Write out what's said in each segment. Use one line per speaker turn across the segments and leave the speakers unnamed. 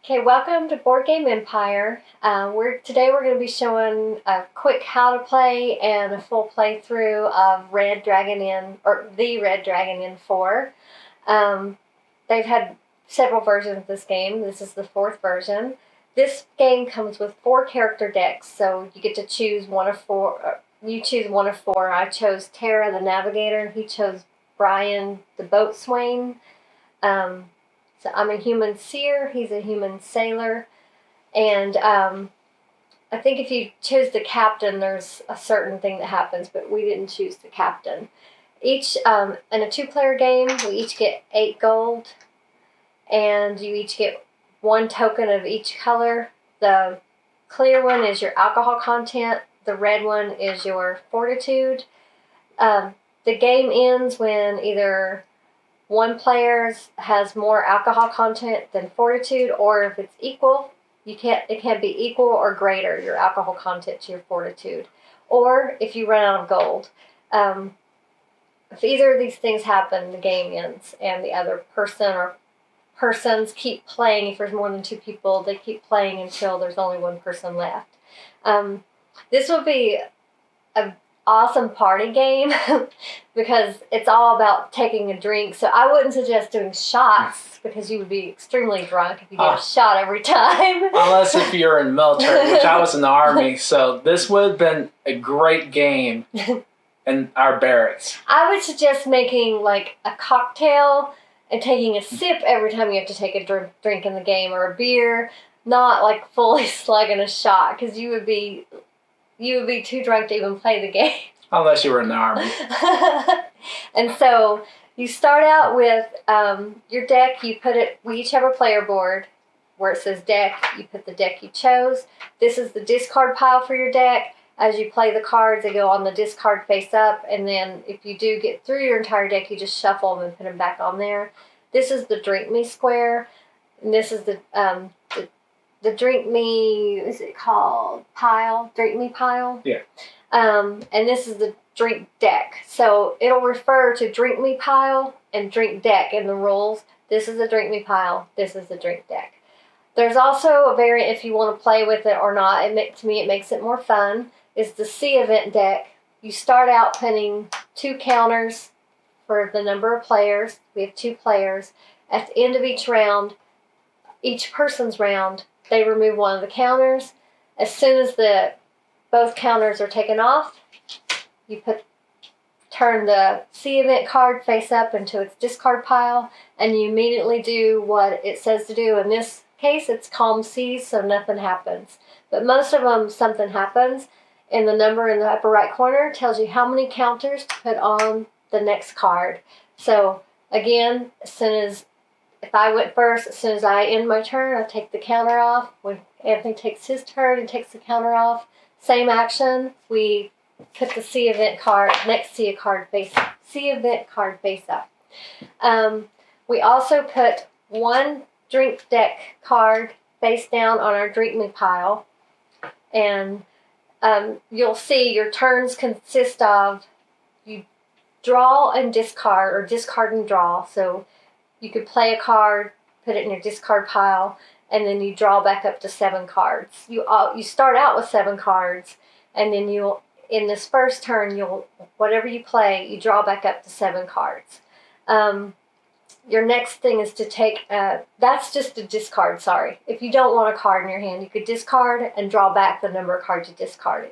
Okay, welcome to Board Game Empire. Today we're going to be showing a quick how to play and a full playthrough of Red Dragon Inn, or the Red Dragon Inn 4. They've had several versions of this game. This is the 4th version. This game comes with 4 character decks, so you get to choose one of 4. You choose one of 4. I chose Tara the Navigator. He chose Bryn the Boatswain. So I'm a human seer, he's a human sailor, and I think if you choose the captain, there's a certain thing that happens, but we didn't choose the captain. Each, in a 2-player game, we each get 8 gold, and you each get 1 token of each color. The clear one is your alcohol content, the red one is your fortitude. The game ends when either one player has more alcohol content than fortitude, or if it's equal, it can be equal or greater, your alcohol content to your fortitude, or if you run out of gold. If either of these things happen, the game ends, and the other person or persons keep playing. If there's more than 2 people, they keep playing until there's only 1 person left. This will be a awesome party game because it's all about taking a drink. So I wouldn't suggest doing shots because you would be extremely drunk if you did a shot every time.
Unless if you're in the military, which I was in the Army. So this would have been a great game in our barracks.
I would suggest making like a cocktail and taking a sip every time you have to take a drink in the game, or a beer, not like fully slugging a shot, because you would be too drunk to even play the game.
Unless you were in the Army.
And so you start out with your deck. We each have a player board where it says deck. You put the deck you chose. This is the discard pile for your deck. As you play the cards, they go on the discard face up. And then if you do get through your entire deck, you just shuffle them and put them back on there. This is the drink me square. And this is the drink me, is it called pile? Drink me pile?
Yeah.
And this is the drink deck. So it'll refer to drink me pile and drink deck in the rules. This is the drink me pile. This is the drink deck. There's also a variant if you want to play with it or not. To me, it makes it more fun. Is the sea event deck. You start out putting 2 counters for the number of players. We have 2 players. At the end of each round, each person's round, they remove one of the counters. As soon as both counters are taken off, you turn the sea event card face up into its discard pile, and you immediately do what it says to do. In this case, it's calm seas, so nothing happens. But most of them, something happens, and the number in the upper right corner tells you how many counters to put on the next card. So again, if I went first, as soon as I end my turn, I take the counter off. When Anthony takes his turn and takes the counter off, same action. We put the sea event card sea event card face up. We also put 1 drink deck card face down on our drink me pile, and you'll see your turns consist of you draw and discard, or discard and draw. So you could play a card, put it in your discard pile, and then you draw back up to 7 cards. You start out with 7 cards, and then in this first turn, whatever you play, you draw back up to 7 cards. Your next thing is to take, that's just a discard, sorry. If you don't want a card in your hand, you could discard and draw back the number of cards you discarded.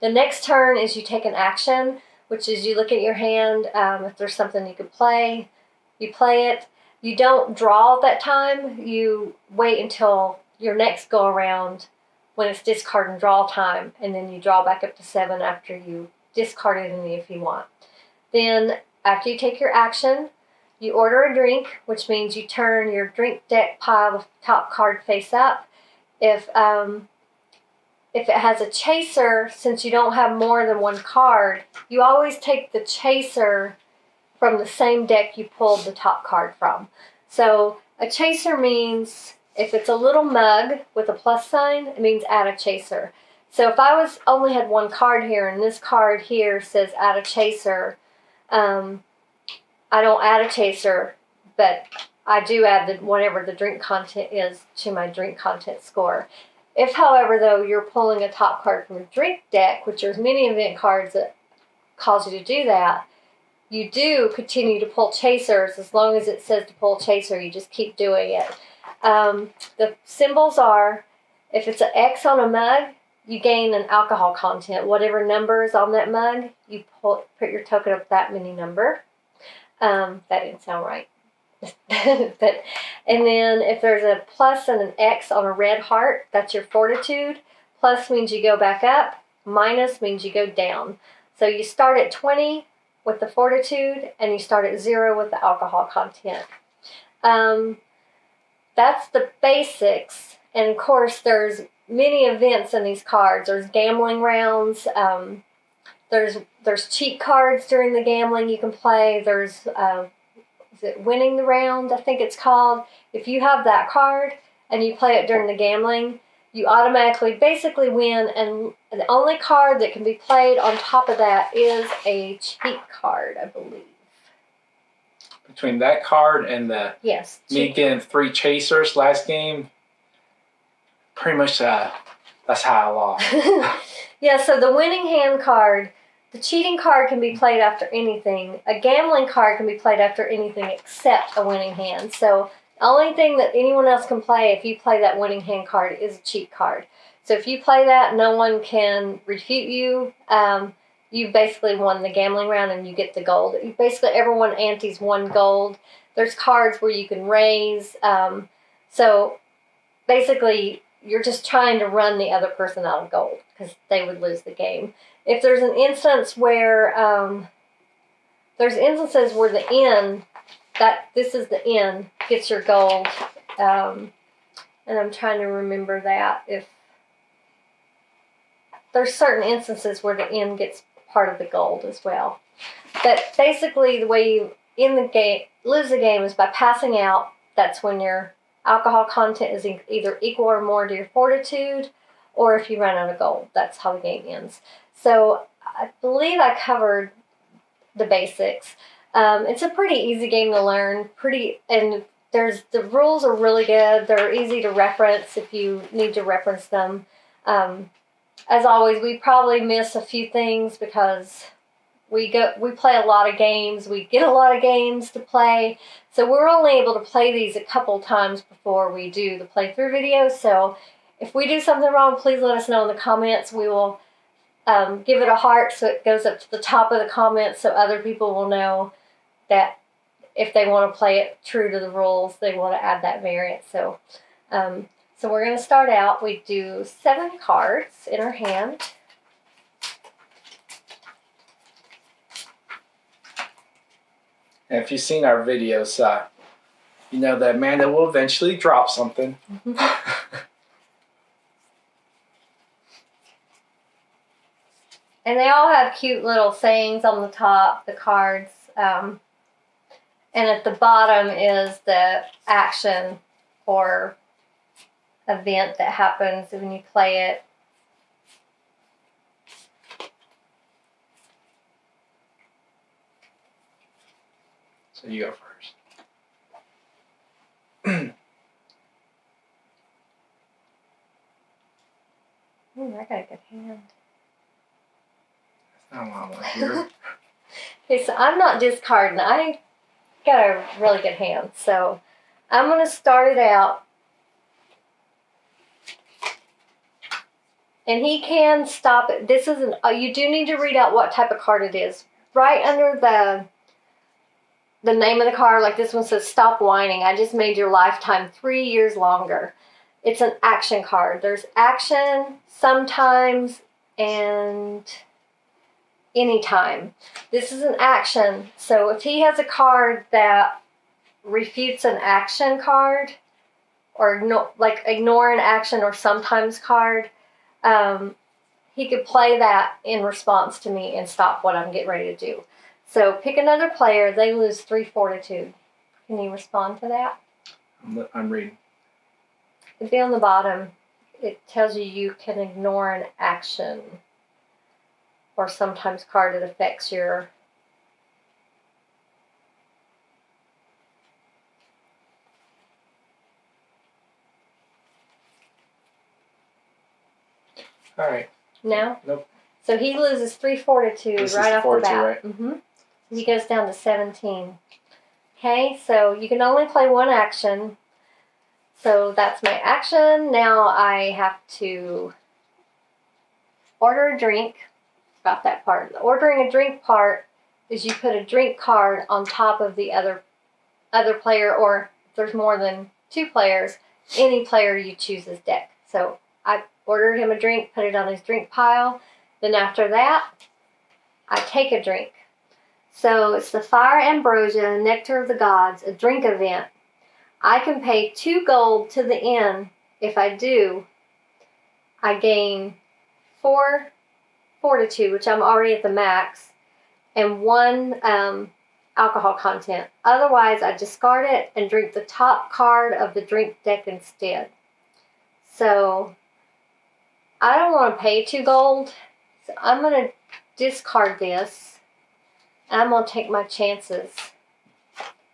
The next turn is you take an action, which is you look at your hand. If there's something you could play, you play it. You don't draw at that time. You wait until your next go around when it's discard and draw time, and then you draw back up to 7 after you discarded any if you want. Then after you take your action, you order a drink, which means you turn your drink deck pile of top card face up. If it has a chaser, since you don't have more than 1 card, you always take the chaser from the same deck you pulled the top card from. So a chaser means if it's a little mug with a plus sign, it means add a chaser. So if I only had 1 card here, and this card here says add a chaser, I don't add a chaser, but I do add whatever the drink content is to my drink content score. If, however, though, you're pulling a top card from a drink deck, which there's many event cards that cause you to do that, you do continue to pull chasers as long as it says to pull chaser. You just keep doing it. The symbols are, if it's an X on a mug, you gain an alcohol content. Whatever number is on that mug, you put your token up that many number. That didn't sound right. And then if there's a plus and an X on a red heart, that's your fortitude. Plus means you go back up. Minus means you go down. So you start at 20 with the fortitude, and you start at 0 with the alcohol content. That's the basics. And of course, there's many events in these cards. There's gambling rounds. There's cheat cards during the gambling you can play. There's is it winning the round, I think it's called. If you have that card and you play it during the gambling, you automatically basically win, and the only card that can be played on top of that is a cheat card, I believe.
Between that card and the me getting 3 chasers last game, pretty much that's how I lost.
Yeah, so the winning hand card, the cheating card can be played after anything. A gambling card can be played after anything except a winning hand. So the only thing that anyone else can play if you play that winning hand card is a cheat card. So if you play that, no one can refute you. You've basically won the gambling round and you get the gold. Basically, everyone antes 1 gold. There's cards where you can raise. So basically, you're just trying to run the other person out of gold because they would lose the game. If there's an instance where there's instances where the inn, this is the inn, gets your gold, and I'm trying to remember that. If there's certain instances where the inn gets part of the gold as well. But basically, the way you lose the game is by passing out. That's when your alcohol content is either equal or more to your fortitude, or if you run out of gold. That's how the game ends. So I believe I covered the basics. It's a pretty easy game to learn. And the rules are really good. They're easy to reference if you need to reference them. As always, we probably miss a few things because we play a lot of games. We get a lot of games to play. So we're only able to play these a couple times before we do the playthrough video. So if we do something wrong, please let us know in the comments. We will give it a heart so it goes up to the top of the comments so other people will know that if they want to play it true to the rules, they want to add that variant. So we're going to start out. We do 7 cards in our hand.
And if you've seen our videos, you know that Amanda will eventually drop something.
And they all have cute little sayings on the top, the cards. And at the bottom is the action or event that happens when you play it.
So you go first.
Ooh, I got a good hand.
That's not what I want to hear.
Okay, so I'm not discarding. I got a really good hand. So I'm going to start it out. And he can stop it. This is you do need to read out what type of card it is. Right under the name of the card, like this one says, "Stop whining. I just made your lifetime 3 years longer." It's an action card. There's action, sometimes, and anytime. This is an action. So if he has a card that refutes an action card, or like ignore an action or sometimes card, he could play that in response to me and stop what I'm getting ready to do. So pick another player. They lose 3 fortitude. Can you respond to that?
I'm reading.
It'd be on the bottom. It tells you can ignore an action or sometimes card that affects your...
All right.
No?
Nope.
So he loses 3 fortitude
This
right
is
off the
fortitude,
bat.
right?
Mm-hmm. He goes down to 17. Okay, so you can only play one action. So that's my action. Now I have to order a drink. About that part. The ordering a drink part is you put a drink card on top of the other player, or if there's more than 2 players, any player you choose's deck. So I ordered him a drink, put it on his drink pile. Then after that, I take a drink. So it's the Fire Ambrosia, Nectar of the Gods, a drink event. I can pay 2 gold to the inn. If I do, I gain 4 fortitude, which I'm already at the max, and 1 alcohol content. Otherwise, I discard it and drink the top card of the drink deck instead. So I don't want to pay 2 gold, so I'm going to discard this, and I'm going to take my chances.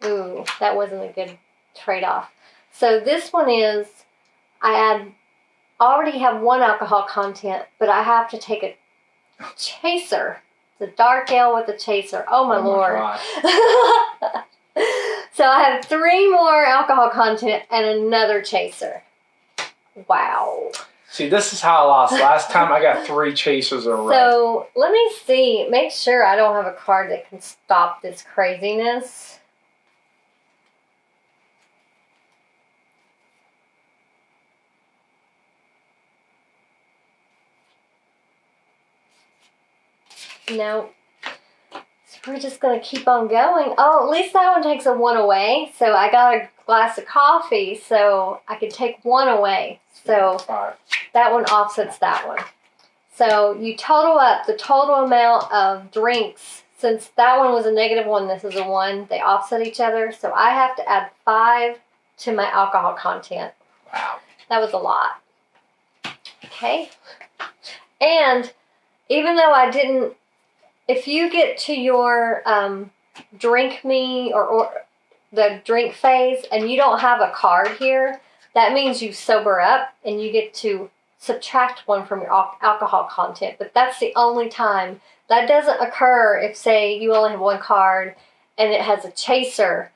Ooh, that wasn't a good trade-off. So this one is, I already have 1 alcohol content, but I have to take a chaser. The dark ale with the chaser. Oh my lord. So I have 3 more alcohol content and another chaser. Wow.
See, this is how I lost. Last time I got 3 chasers in a row.
So let me see. Make sure I don't have a card that can stop this craziness. No. So we're just going to keep on going. Oh, at least that one takes a 1 away. So I got a glass of coffee, so I could take 1 away. So
5.
That one offsets that one. So you total up the total amount of drinks. Since that one was a -1, this is a 1. They offset each other. So I have to add 5 to my alcohol content.
Wow.
That was a lot. Okay. And even though I didn't, if you get to your drink me or the drink phase and you don't have a card here, that means you sober up and you get to subtract 1 from your alcohol content. But that's the only time. That doesn't occur if, say, you only have 1 card and it has a chaser.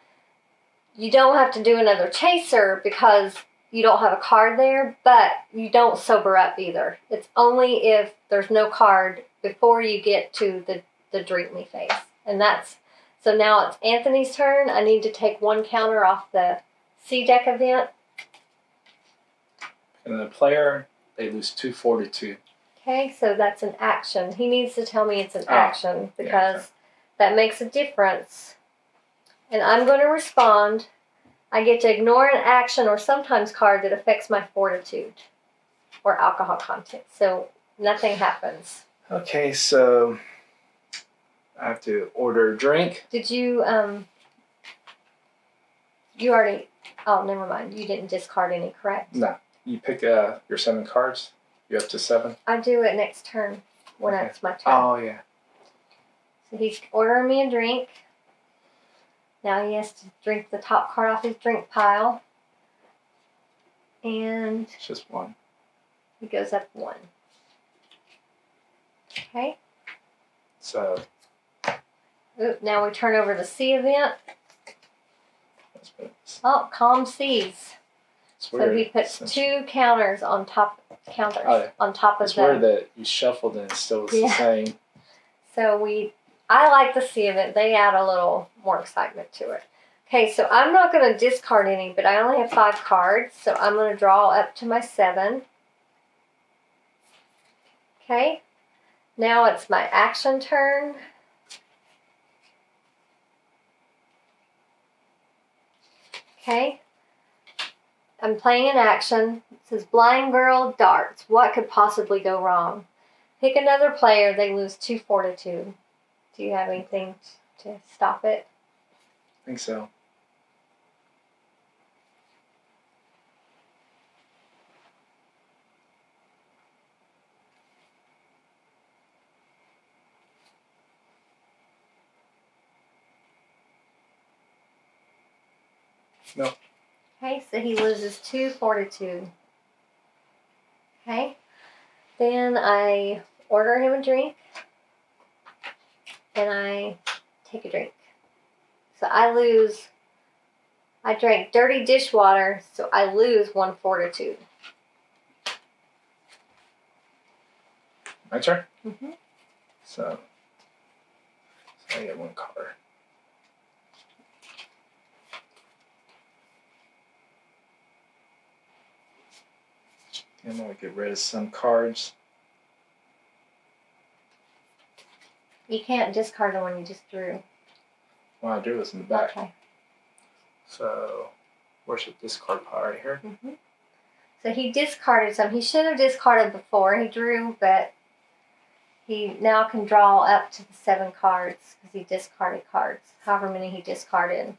You don't have to do another chaser because you don't have a card there, but you don't sober up either. It's only if there's no card before you get to the drink me phase. And that's, so now it's Anthony's turn. I need to take 1 counter off the C deck event.
And the player, they lose 2 fortitude.
Okay, so that's an action. He needs to tell me it's an action because that makes a difference. And I'm going to respond. I get to ignore an action or sometimes card that affects my fortitude or alcohol content. So nothing happens.
Okay, so I have to order a drink.
Did you, you already, oh, never mind. You didn't discard any, correct?
No. You pick your 7 cards. You're up to 7.
I do it next turn when it's my turn.
Oh, yeah.
So he's ordering me a drink. Now he has to drink the top card off his drink pile. And
it's just 1.
He goes up 1. Okay.
So.
Ooh, now we turn over the C event. Oh, calm seas. So he puts 2 counters on top on top of
it's weird that you shuffled and it still was the same.
So I like the C event. They add a little more excitement to it. Okay, so I'm not going to discard any, but I only have 5 cards, so I'm going to draw up to my 7. Okay, now it's my action turn. Okay, I'm playing an action. It says Blind Girl Darts. What could possibly go wrong? Pick another player. They lose 2 fortitude. Do you have anything to stop it?
I think so. No.
Okay, so he loses 2 fortitude. Okay. Then I order him a drink, and I take a drink. So I drank dirty dishwater, so I lose 1 fortitude.
My turn?
Mm-hmm.
So I get 1 card. I'm going to get rid of some cards.
You can't discard the one you just drew.
What I drew is in the back.
Okay.
So, where's the discard pile right here?
Mm-hmm. So he discarded some. He should have discarded before he drew, but he now can draw up to the 7 cards because he discarded cards, however many he discarded.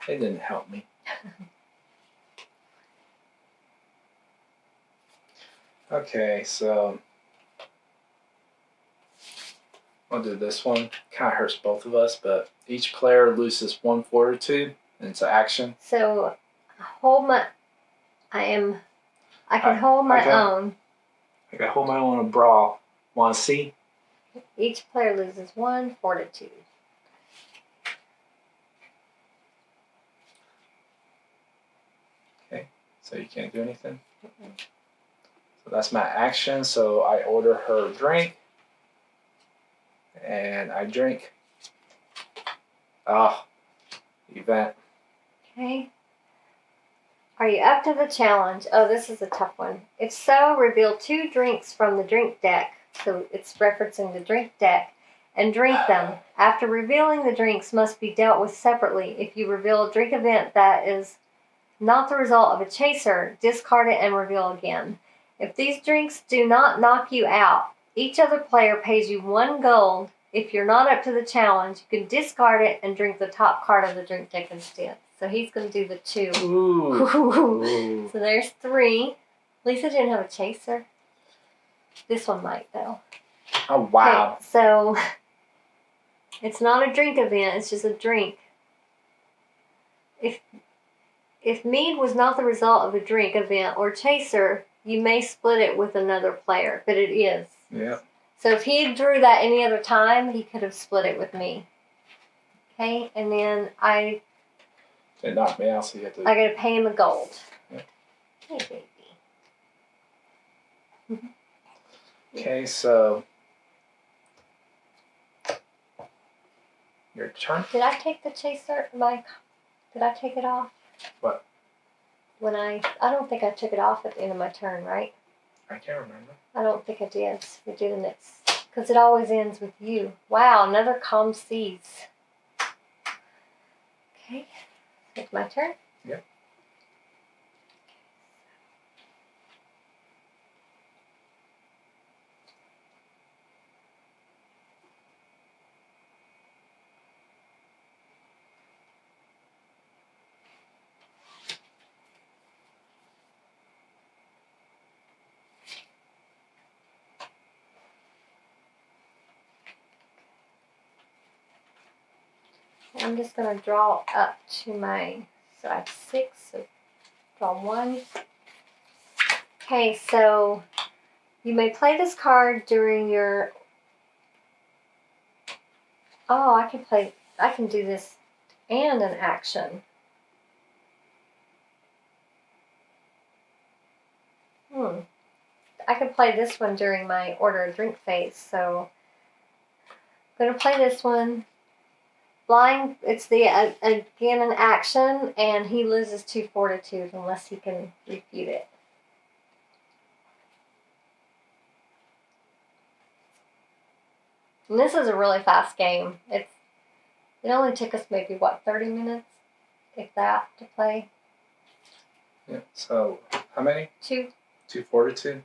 It didn't help me. Okay, so I'll do this one. Kind of hurts both of us, but each player loses 1 fortitude, and it's an action.
So I can hold my own.
I can hold my own in a brawl. Want to see?
Each player loses 1 fortitude.
Okay, so you can't do anything?
Mm-mm.
So that's my action. So I order her a drink. And I drink. Event.
Okay. Are you up to the challenge? Oh, this is a tough one. If so, reveal 2 drinks from the drink deck. So it's referencing the drink deck. And drink them. After revealing, the drinks must be dealt with separately. If you reveal a drink event that is not the result of a chaser, discard it and reveal again. If these drinks do not knock you out, each other player pays you 1 gold. If you're not up to the challenge, you can discard it and drink the top card of the drink deck instead. So he's going to do the 2.
Ooh.
So there's 3. Lisa didn't have a chaser. This one might, though.
Oh, wow.
Okay, so it's not a drink event. It's just a drink. If mead was not the result of a drink event or chaser, you may split it with another player, but it is.
Yeah.
So if he drew that any other time, he could have split it with me. Okay, and then
It knocked me out, so you have to...
I got to pay him a gold.
Yeah.
Hey, baby.
Okay, so... Your turn?
Did I take the chaser? Did I take it off?
What?
I don't think I took it off at the end of my turn, right?
I can't remember.
I don't think I did. We do the next. Because it always ends with you. Wow, another calm seas. Okay. It's my turn?
Yep.
I'm just going to draw up to so I have 6, so draw 1. Okay, so you may play this card during your... Oh, I can do this and an action. I can play this one during my order a drink phase, so I'm going to play this one. Flying, it's again an action, and he loses 2 fortitude unless he can refute it. And this is a really fast game. It only took us maybe 30 minutes, if that, to play.
Yeah. So how many?
2.
2 fortitude.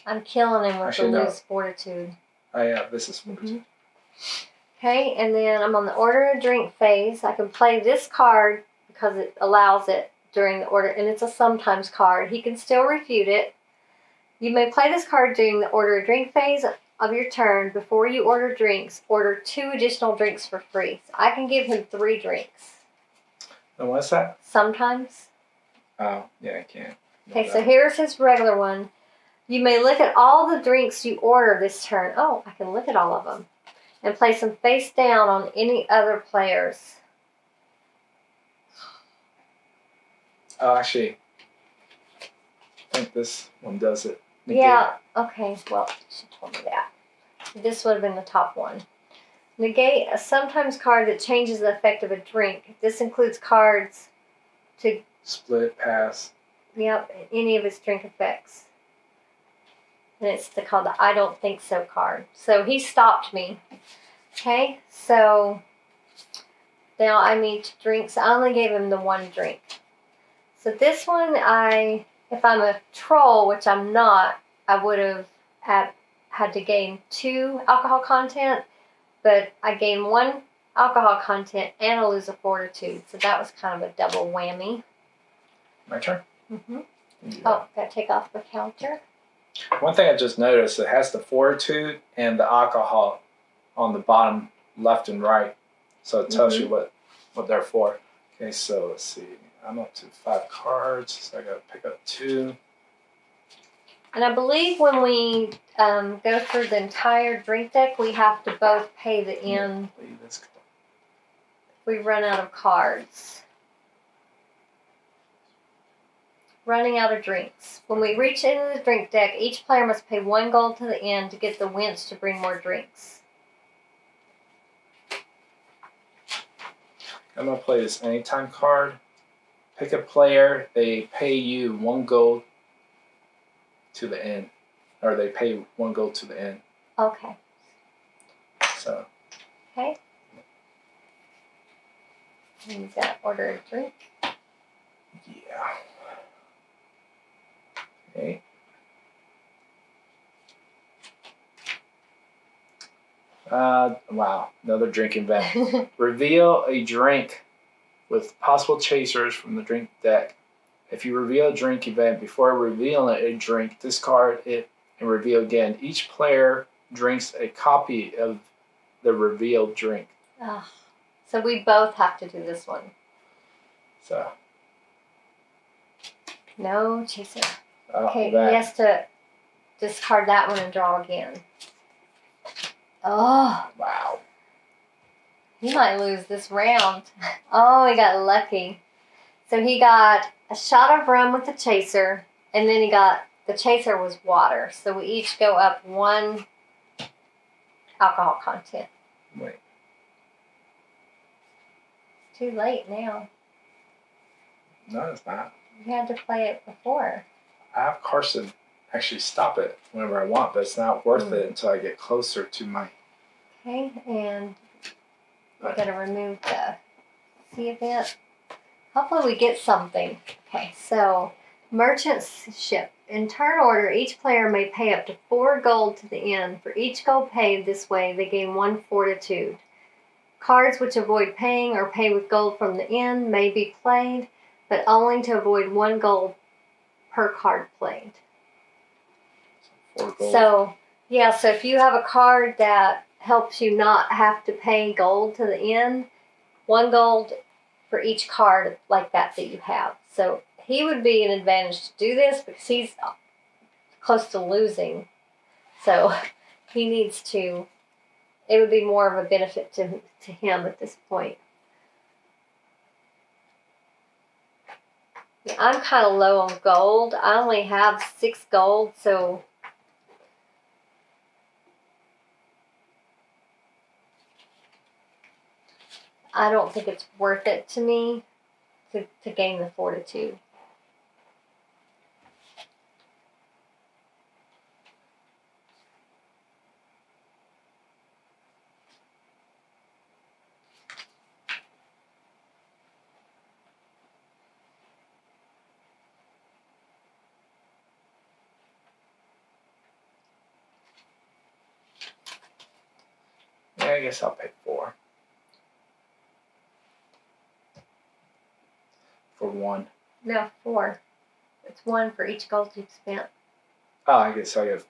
I'm killing him with the loose fortitude.
Oh yeah, this is fortitude.
Mm-hmm. Okay, and then I'm on the order a drink phase. I can play this card because it allows it during the order, and it's a sometimes card. He can still refute it. You may play this card during the order a drink phase of your turn. Before you order drinks, order 2 additional drinks for free. So I can give him 3 drinks.
And what's that?
Sometimes.
Oh, yeah, I can't.
Okay, so here's his regular one. You may look at all the drinks you order this turn. Oh, I can look at all of them. And place them face down on any other players.
Oh, actually, I think this one does it.
Yeah, okay, well, she told me that. This would have been the top one. Negate a sometimes card that changes the effect of a drink. This includes cards to
split, pass.
Yep, any of its drink effects. And it's called the I don't think so card. So he stopped me. Okay, so now I need to drink. So I only gave him the one drink. So this one, if I'm a troll, which I'm not, I would have had to gain 2 alcohol content, but I gain 1 alcohol content and I lose a fortitude. So that was kind of a double whammy.
My turn?
Mm-hmm. Yeah. Oh, gotta take off the counter.
One thing I just noticed, it has the fortitude and the alcohol on the bottom left and right. So it tells you what they're for. Okay, so let's see. I'm up to 5 cards, so I gotta pick up 2.
And I believe when we go through the entire drink deck, we have to both pay the end if we run out of cards. Running out of drinks. When we reach into the drink deck, each player must pay 1 gold to the end to get the winch to bring more drinks.
I'm going to play this anytime card. Pick a player, they pay you 1 gold to the end. Or they pay 1 gold to the end.
Okay.
So.
Okay. And you got to order a drink.
Yeah. Okay. Wow, another drink event. Reveal a drink with possible chasers from the drink deck. If you reveal a drink event before revealing a drink, discard it and reveal again. Each player drinks a copy of the revealed drink.
Oh, so we both have to do this one.
So.
No chaser.
Oh,
okay, he has to discard that one and draw again. Oh.
Wow.
He might lose this round. Oh, he got lucky. So he got a shot of rum with the chaser, and then the chaser was water. So we each go up 1 alcohol content.
Wait.
Too late now.
No, it's not.
You had to play it before.
I have Carson actually stop it whenever I want, but it's not worth it until I get closer to my...
Okay, and we're going to remove the sea event. Hopefully we get something. Okay, so merchant ship. In turn order, each player may pay up to 4 gold to the end. For each gold paid this way, they gain 1 fortitude. Cards which avoid paying or pay with gold from the end may be played, but only to avoid 1 gold per card played.
4 gold.
So if you have a card that helps you not have to pay gold to the end, 1 gold for each card like that you have. So he would be an advantage to do this because he's close to losing. So he needs to, it would be more of a benefit to him at this point. Yeah, I'm kind of low on gold. I only have 6 gold, so I don't think it's worth it to me to gain the fortitude.
Yeah, I guess I'll pay 4. For 1.
No, 4. It's 1 for each gold you've spent.
Oh, I guess I have.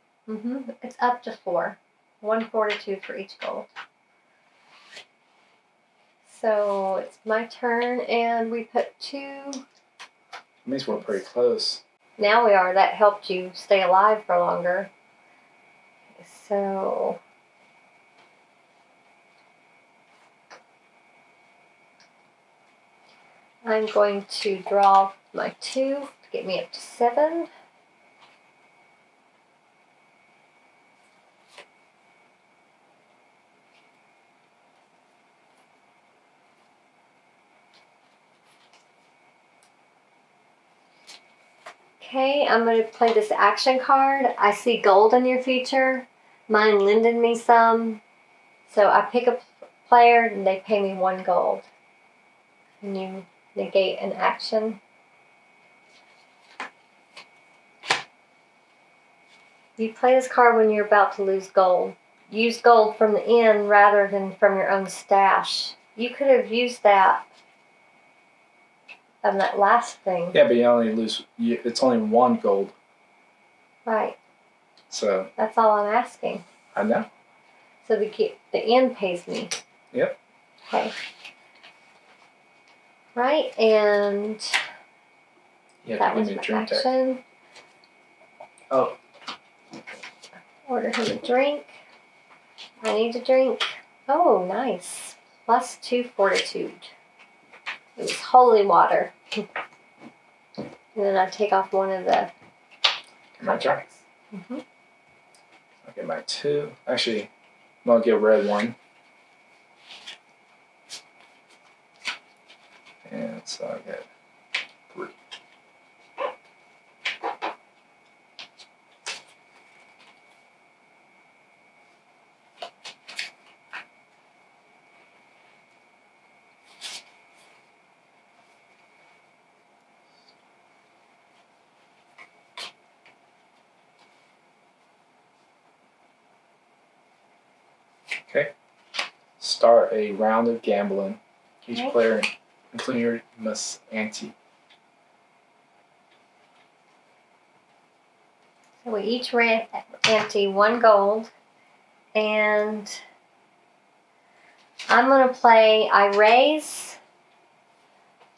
It's up to 4. 1 fortitude for each gold. So it's my turn, and we put 2.
It means we're pretty close.
Now we are. That helped you stay alive for longer. So I'm going to draw my 2 to get me up to 7. Okay, I'm going to play this action card. I see gold in your future. Mine lended me some. So I pick a player and they pay me 1 gold. And you negate an action. You play this card when you're about to lose gold. Use gold from the inn rather than from your own stash. You could have used that on that last thing.
Yeah, but you only lose. It's only 1 gold.
Right.
So.
That's all I'm asking.
I know.
So the inn pays me.
Yep.
Okay. Right, and that was my action.
Oh.
Order him a drink. I need a drink. Oh, nice. +2 fortitude. It was holy water. And then I take off one of the contracts. Mm-hmm.
I'll get my 2. Actually, I'll get red 1. And so I get 3. Okay. Start a round of gambling. Each player, including you, must ante.
So we each ante 1 gold. And I'm going to play, I raise,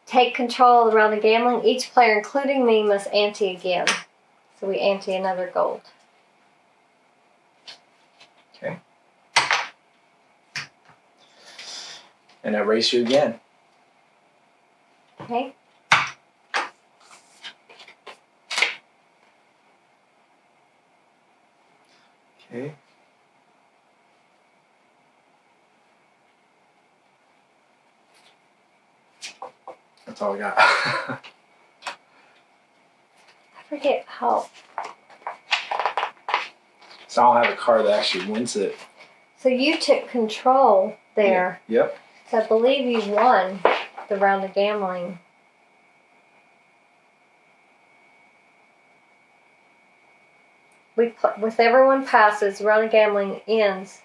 take control of the round of gambling. Each player, including me, must ante again. So we ante another gold.
Okay. And I race you again.
Okay.
Okay. That's all I got.
I forget how.
So I don't have a card that actually wins it.
So you took control there.
Yeah. Yep.
So I believe you won the round of gambling. With everyone passes, round of gambling ends.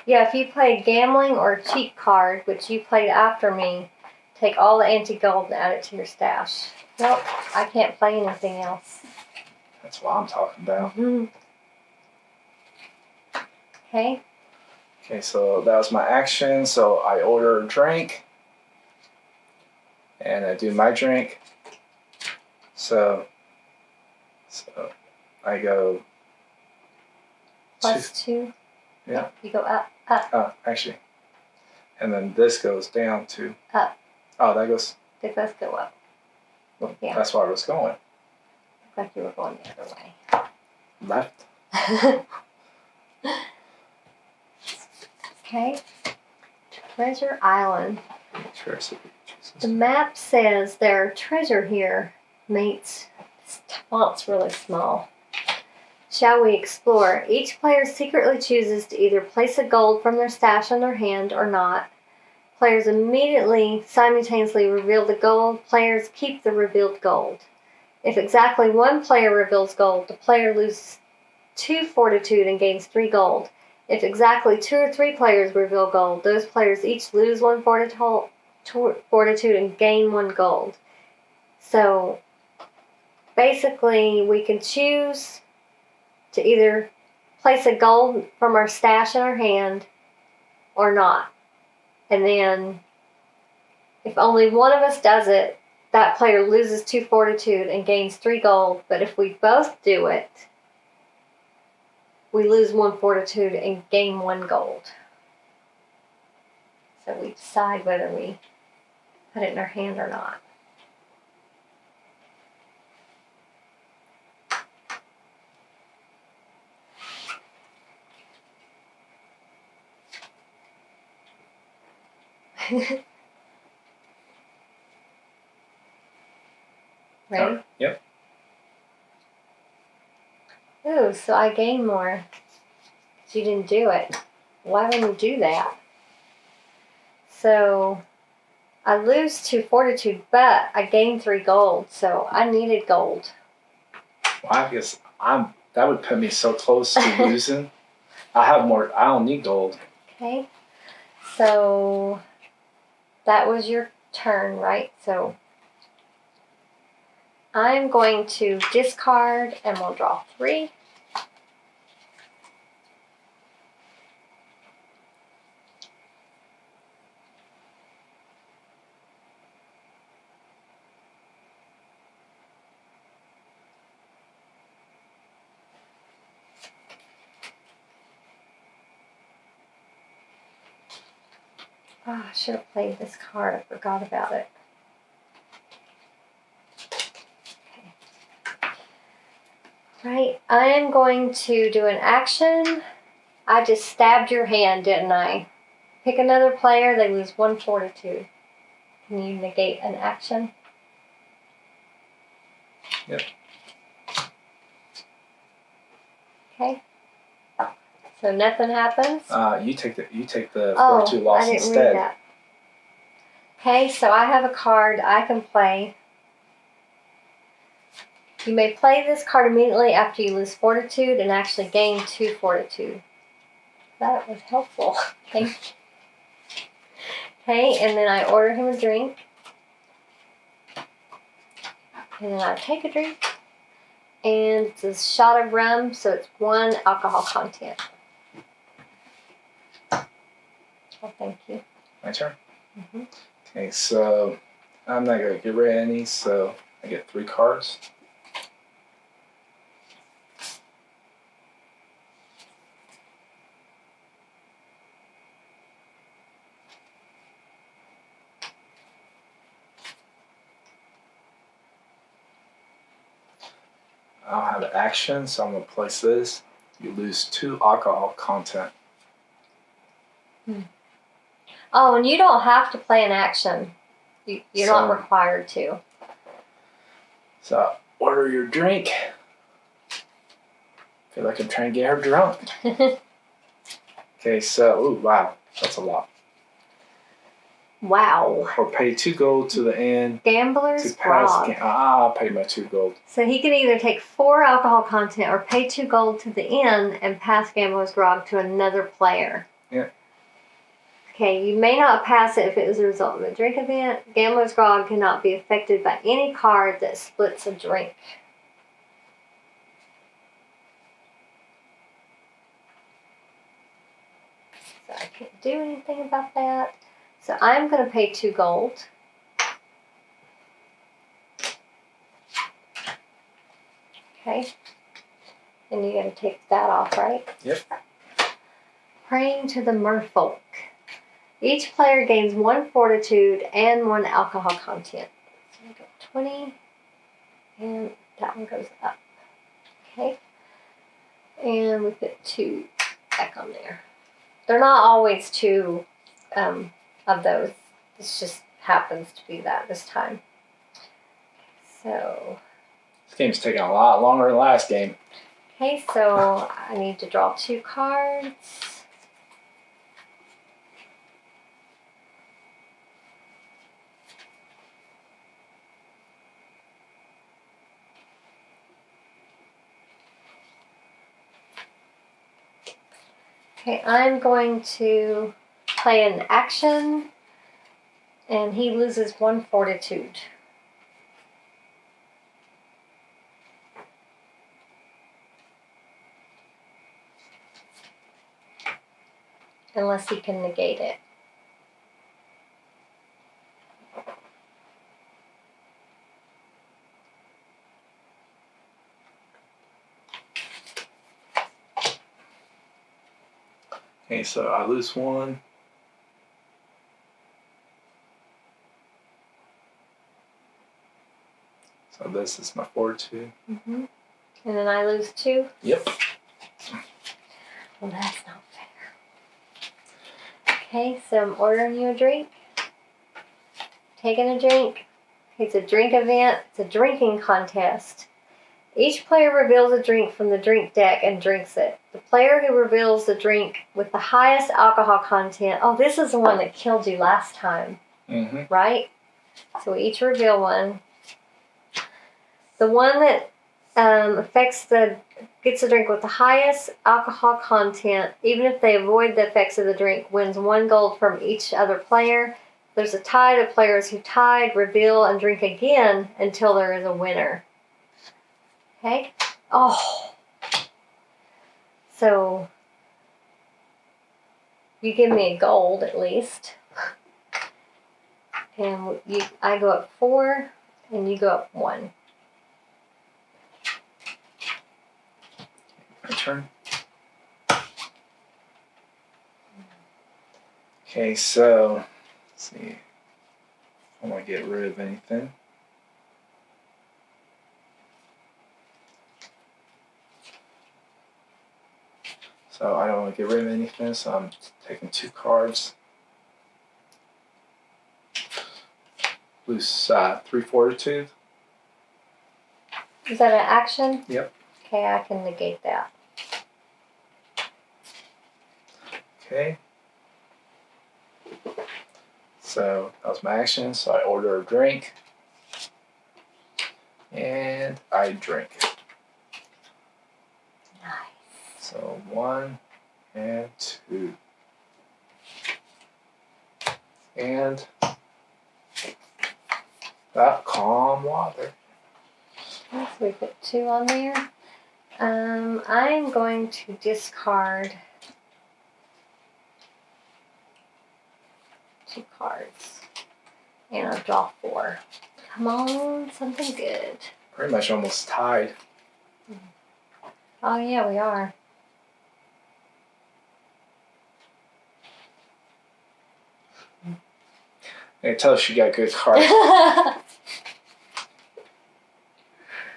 Yeah, if you play gambling or cheat card, which you played after me, take all the anti-gold and add it to your stash. Nope, I can't play anything else.
That's what I'm talking about.
Mm-hmm. Okay.
Okay, so that was my action. So I order a drink. And I do my drink. So I go...
+2.
Yeah.
You go up.
Oh, actually. And then this goes down to...
Up.
Oh, that goes...
They both go up.
Well,
yeah.
That's where I was going.
Looked like you were going the other way.
Left.
Okay. Treasure Island.
Jesus.
The map says there's treasure here, mates. This font's really small. Shall we explore? Each player secretly chooses to either place a gold from their stash in their hand or not. Players immediately, simultaneously reveal the gold. Players keep the revealed gold. If exactly 1 player reveals gold, the player loses 2 fortitude and gains 3 gold. If exactly 2 or 3 players reveal gold, those players each lose 1 fortitude and gain 1 gold. So basically, we can choose to either place a gold from our stash in our hand or not. And then If only one of us does it, that player loses 2 fortitude and gains 3 gold. But if we both do it, we lose 1 fortitude and gain 1 gold. So we decide whether we put it in our hand or not. Ready?
Yep.
Ooh, so I gain more. So you didn't do it. Why wouldn't you do that? So I lose 2 fortitude, but I gain 3 gold. So I needed gold.
Well, I guess that would put me so close to losing. I have more. I don't need gold.
Okay. So that was your turn, right? So I'm going to discard and we'll draw 3. Oh, I should have played this card. I forgot about it. Okay. Right, I'm going to do an action. I just stabbed your hand, didn't I? Pick another player, they lose 1 fortitude. Can you negate an action?
Yep.
Okay. So nothing happens?
You take the fortitude loss
I didn't
instead.
read that. Okay, so I have a card I can play. You may play this card immediately after you lose fortitude and actually gain 2 fortitude. That was helpful. Thank you. Okay, and then I order him a drink. And then I take a drink. And it's a shot of rum, so it's 1 alcohol content. Oh, thank you.
My turn?
Mm-hmm.
Okay, so I'm not going to get rid of any, so I get 3 cards. I'll have an action, so I'm going to place this. You lose 2 alcohol content.
Oh, and you don't have to play an action. You're not required to.
So, order your drink. Feel like I'm trying to get her drunk. Okay, so, ooh, wow, that's a lot.
Wow.
Or pay 2 gold to the end.
Gambler's
to pass.
grog.
I'll pay my 2 gold.
So he can either take 4 alcohol content or pay 2 gold to the inn and pass Gambler's grog to another player.
Yeah.
Okay, you may not pass it if it is a result of a drink event. Gambler's grog cannot be affected by any card that splits a drink. So I can't do anything about that. So I'm going to pay 2 gold. Okay. And you got to take that off, right?
Yep.
Praying to the merfolk. Each player gains 1 fortitude and 1 alcohol content. So we got 20, and that one goes up. Okay. And we put 2 back on there. They're not always 2 of those. This just happens to be that this time. So.
This game's taking a lot longer than the last game.
Okay, so I need to draw 2 cards. Okay, I'm going to play an action, and he loses 1 fortitude. Unless he can negate it.
Okay, so I lose 1. So this is my fortitude.
And then I lose 2?
Yep.
Well, that's not fair. Okay, so I'm ordering you a drink. Taking a drink. It's a drink event. It's a drinking contest. Each player reveals a drink from the drink deck and drinks it. The player who reveals the drink with the highest alcohol content... Oh, this is the one that killed you last time. Right? So we each reveal one. The one that gets the drink with the highest alcohol content, even if they avoid the effects of the drink, wins 1 gold from each other player. There's a tie. The players who tied reveal and drink again until there is a winner. Okay? Oh. So you give me a gold at least. And I go up 4 and you go up 1.
My turn. Okay, so let's see. I want to get rid of anything. So I don't want to get rid of anything, so I'm taking 2 cards. Lose 3 fortitude.
Is that an action?
Yep.
Okay, I can negate that.
Okay. So that was my action. So I order a drink. And I drink.
Nice.
So 1 and 2. And that calm water.
So we put 2 on there. I'm going to discard 2 cards. And I'll draw 4. Come on, something good.
Pretty much almost tied.
Oh yeah, we are.
I can tell she got good cards.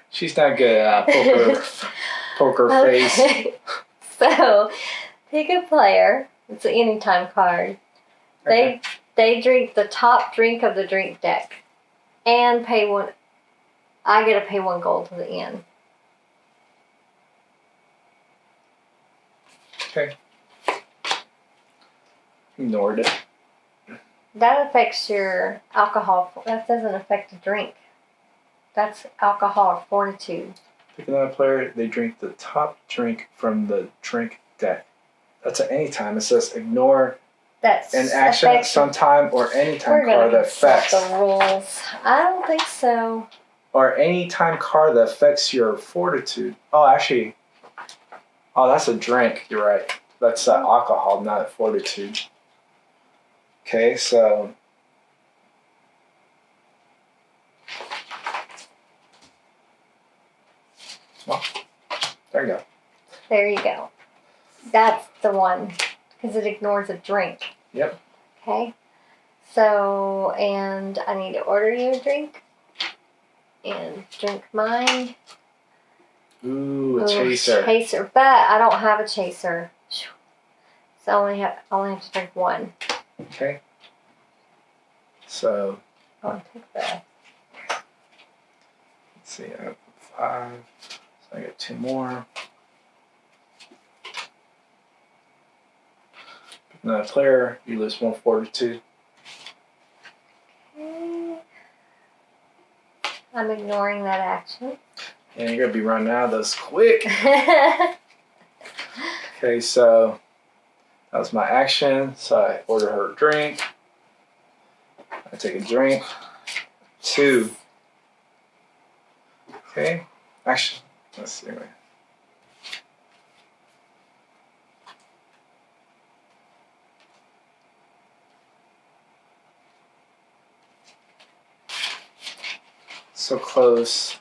She's not good at poker face.
So, pick a player. It's an anytime card.
Okay.
They drink the top drink of the drink deck. And pay 1. I get to pay 1 gold to the end.
Okay. Ignored it.
That affects your alcohol. That doesn't affect the drink. That's alcohol fortitude.
Pick another player. They drink the top drink from the drink deck. That's at any time. It says ignore
That's
an action at some time or anytime card that affects.
the rules. I don't think so.
Or any time card that affects your fortitude. Oh, actually. Oh, that's a drink. You're right. That's alcohol, not fortitude. Okay, so. Well, there you go.
There you go. That's the one. Because it ignores a drink.
Yep.
Okay. So, and I need to order you a drink. And drink mine.
Ooh, a chaser.
Chaser. But I don't have a chaser. So I only have to drink 1.
Okay. So.
I'll take that.
Let's see, I have 5. So I got 2 more. Pick another player. You lose 1 fortitude.
Okay. I'm ignoring that action.
And you're going to be running out of those quick. Okay, so that was my action. So I order her a drink. I take a drink. 2. Okay. Actually, let's see. Wait. So close.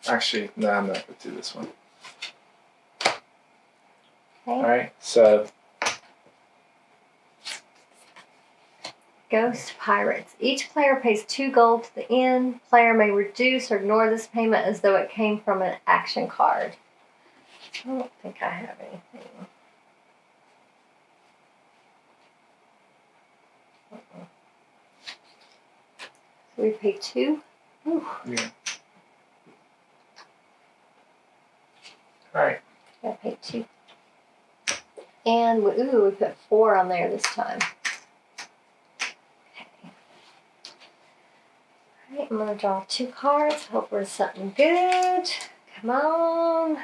Actually, no, I'm not going to do this one.
Okay.
Alright, so
Ghost Pirates. Each player pays 2 gold to the end. Player may reduce or ignore this payment as though it came from an action card. I don't think I have anything. So we pay 2. Ooh.
Yeah. Alright.
I paid 2. And we put 4 on there this time. Okay. Alright, I'm gonna draw 2 cards. Hope we're something good. Come on.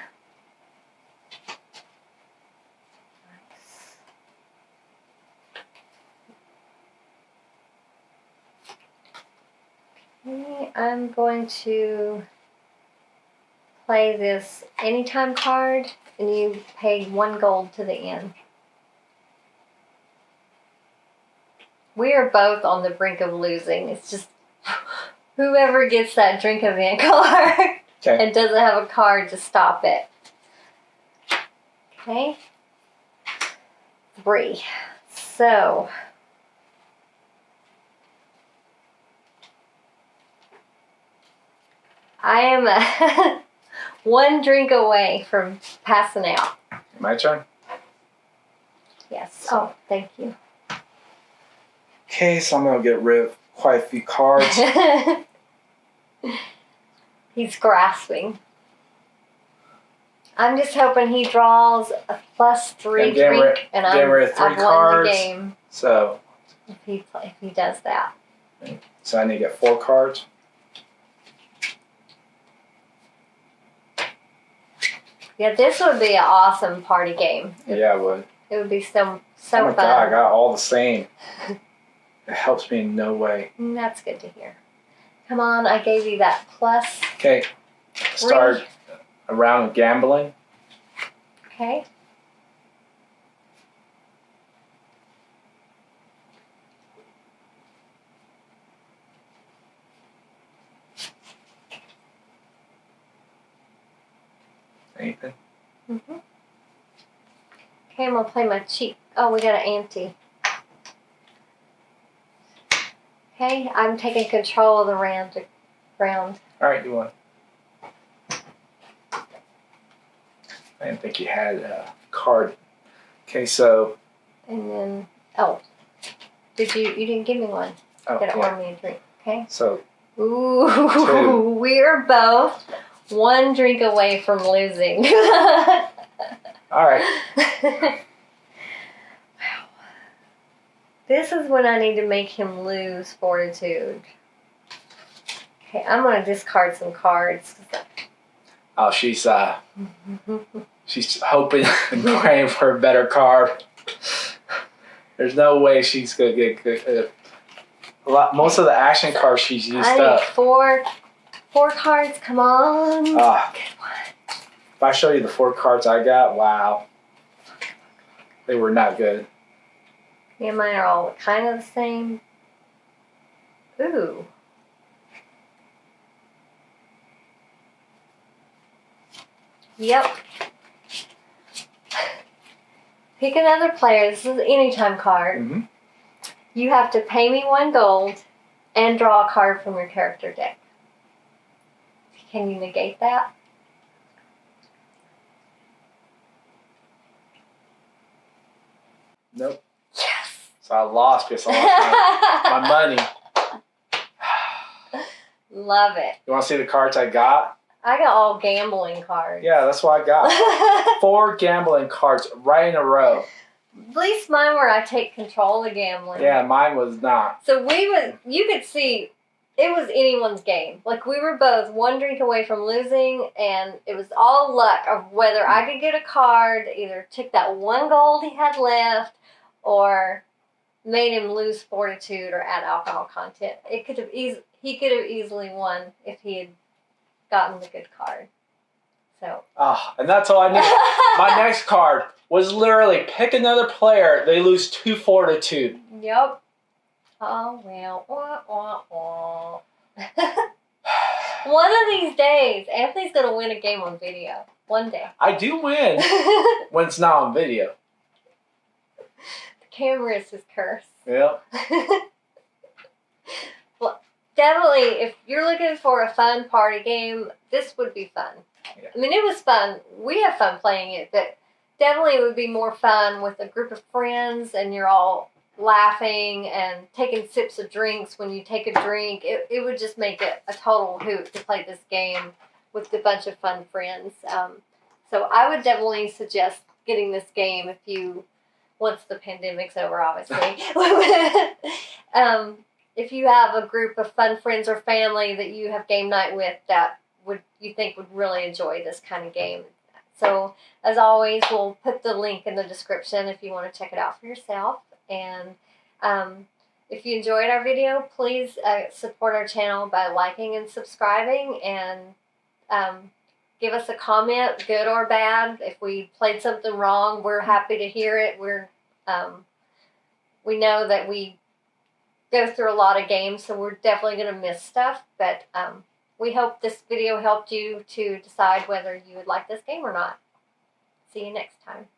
Okay, I'm going to play this anytime card, and you paid 1 gold to the end. We are both on the brink of losing. It's just whoever gets that drink event card and doesn't have a card to stop it. Okay. 3. So I am 1 drink away from passing out.
My turn?
Yes. Oh, thank you.
Okay, so I'm going to get rid of quite a few cards.
He's grasping. I'm just hoping he draws a +3 drink, and I've won the game.
So
if he does that.
So I need to get 4 cards.
Yeah, this would be an awesome party game.
Yeah, it would.
It would be so
Oh
fun.
my God, I got all the same. It helps me in no way.
That's good to hear. Come on, I gave you that +.
Okay, start a round of gambling.
Okay.
Anything?
Mm-hmm. Okay, I'm going to play my cheap. Oh, we got an ante. Okay, I'm taking control of the round.
Alright, you won. I didn't think you had a card. Okay, so.
And then, oh. You didn't give me one.
Oh,
Gotta order me a drink, okay?
So.
Ooh, we're both 1 drink away from losing.
Alright.
Wow. This is when I need to make him lose fortitude. Okay, I'm gonna discard some cards.
Oh, she's hoping and praying for a better card. There's no way she's gonna get good. Most of the action cards she's used
I
up.
need 4 cards. Come on. Good one.
If I show you the 4 cards I got, wow, they were not good.
Yeah, mine are all kind of the same. Ooh. Yep. Pick another player. This is an anytime card.
Mm-hmm.
You have to pay me 1 gold and draw a card from your character deck. Can you negate that?
Nope.
Yes.
So I lost because I lost my money.
Love it.
You want to see the cards I got?
I got all gambling cards.
Yeah, that's what I got. 4 gambling cards right in a row.
At least mine were I take control of gambling.
Yeah, mine was not.
So you could see it was anyone's game. Like we were both 1 drink away from losing, and it was all luck of whether I could get a card, either took that 1 gold he had left, or made him lose fortitude or add alcohol content. He could have easily won if he had gotten the good card. So.
And that's all I need. My next card was literally pick another player. They lose 2 fortitude.
Yep. Oh well. Wah, wah, wah. One of these days, Anthony's gonna win a game on video. One day.
I do win when it's not on video.
The camera is his curse.
Yep.
Well, definitely, if you're looking for a fun party game, this would be fun.
Yeah.
I mean, it was fun. We have fun playing it, but definitely it would be more fun with a group of friends and you're all laughing and taking sips of drinks when you take a drink. It would just make it a total hoot to play this game with a bunch of fun friends. So I would definitely suggest getting this game if you, once the pandemic's over, obviously. If you have a group of fun friends or family that you have game night with that you think would really enjoy this kind of game. So as always, we'll put the link in the description if you want to check it out for yourself. And if you enjoyed our video, please support our channel by liking and subscribing, and give us a comment, good or bad. If we played something wrong, we're happy to hear it. We know that we go through a lot of games, so we're definitely going to miss stuff, but we hope this video helped you to decide whether you would like this game or not. See you next time.